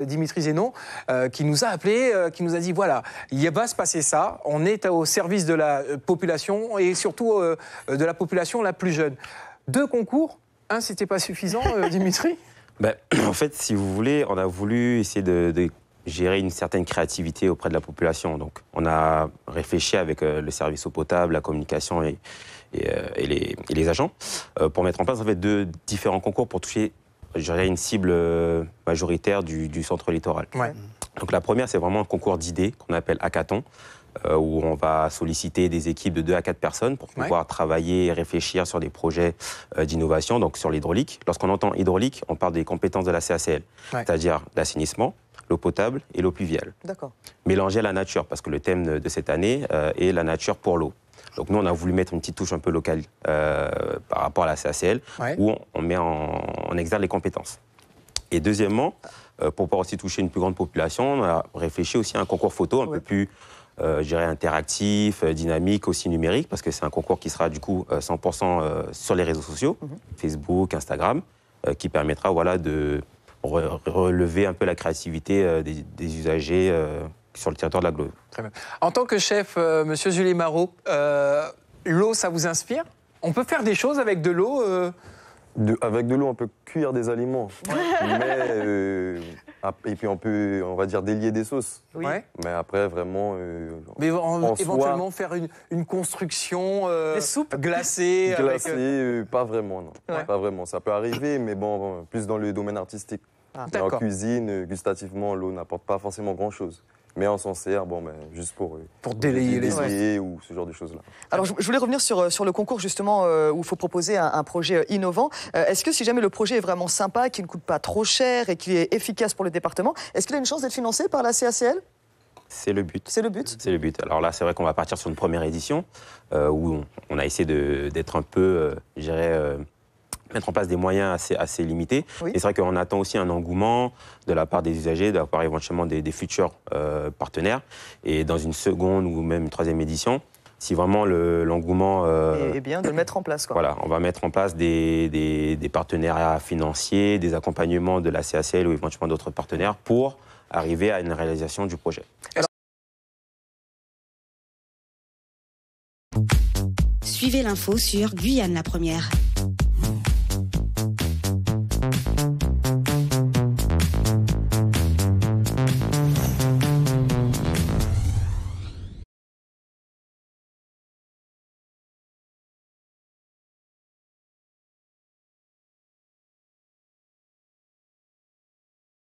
Dimitri Zénon, qui nous a appelé, qui nous a dit voilà, il va se passer ça, on est au service de la population et surtout de la population la plus jeune. 2 concours, c'était pas suffisant, Dimitri? En fait, si vous voulez, on a voulu essayer de gérer une certaine créativité auprès de la population. Donc, on a réfléchi avec le service eau potable, la communication et les agents pour mettre en place en fait 2 différents concours pour toucher une cible majoritaire du centre littoral. Ouais. Donc la première, c'est vraiment un concours d'idées qu'on appelle hackathon, où on va solliciter des équipes de 2 à 4 personnes pour pouvoir travailler et réfléchir sur des projets d'innovation, donc sur l'hydraulique. Lorsqu'on entend hydraulique, on parle des compétences de la CACL, c'est-à-dire l'assainissement, l'eau potable et l'eau pluviale. D'accord. Mélangé à la nature, parce que le thème de cette année est la nature pour l'eau. Donc nous, on a voulu mettre une petite touche un peu locale par rapport à la CACL, où on met en exergue les compétences. Et deuxièmement, pour pouvoir aussi toucher une plus grande population, on a réfléchi aussi à un concours photo un peu plus, je dirais, interactif, dynamique, aussi numérique, parce que c'est un concours qui sera du coup 100% sur les réseaux sociaux, Facebook, Instagram, qui permettra de relever un peu la créativité des usagers sur le territoire de l'Aglo. Très bien. En tant que chef, Monsieur Julie Marot, l'eau, ça vous inspire? On peut faire des choses avec de l'eau Avec de l'eau, on peut cuire des aliments. Et puis on peut, on va dire, délier des sauces. Oui. Mais après, vraiment... Mais éventuellement faire une construction des soupes glacées glacée, pas vraiment, non. Pas vraiment. Ça peut arriver, mais bon, plus dans le domaine artistique. Et en cuisine, gustativement, l'eau n'apporte pas forcément grand-chose. Mais on s'en sert, juste pour délayer les sauces ou ce genre de choses-là. Alors, je voulais revenir sur le concours, justement, où il faut proposer un projet innovant. Est-ce que si jamais le projet est vraiment sympa, qu'il ne coûte pas trop cher et qu'il est efficace pour le département, est-ce qu'il a une chance d'être financé par la CACL? C'est le but. C'est le but? C'est le but. Alors là, c'est vrai qu'on va partir sur une première édition où on a essayé d'être un peu, je dirais, mettre en place des moyens assez limités. Et c'est vrai qu'on attend aussi un engouement de la part des usagers, de la part éventuellement des futurs partenaires. Et dans une seconde ou même une 3e édition, si vraiment l'engouement... Et bien de le mettre en place, quoi. Voilà, on va mettre en place des partenariats financiers, des accompagnements de la CACL ou éventuellement d'autres partenaires pour arriver à une réalisation du projet. Suivez l'info sur Guyane la Première.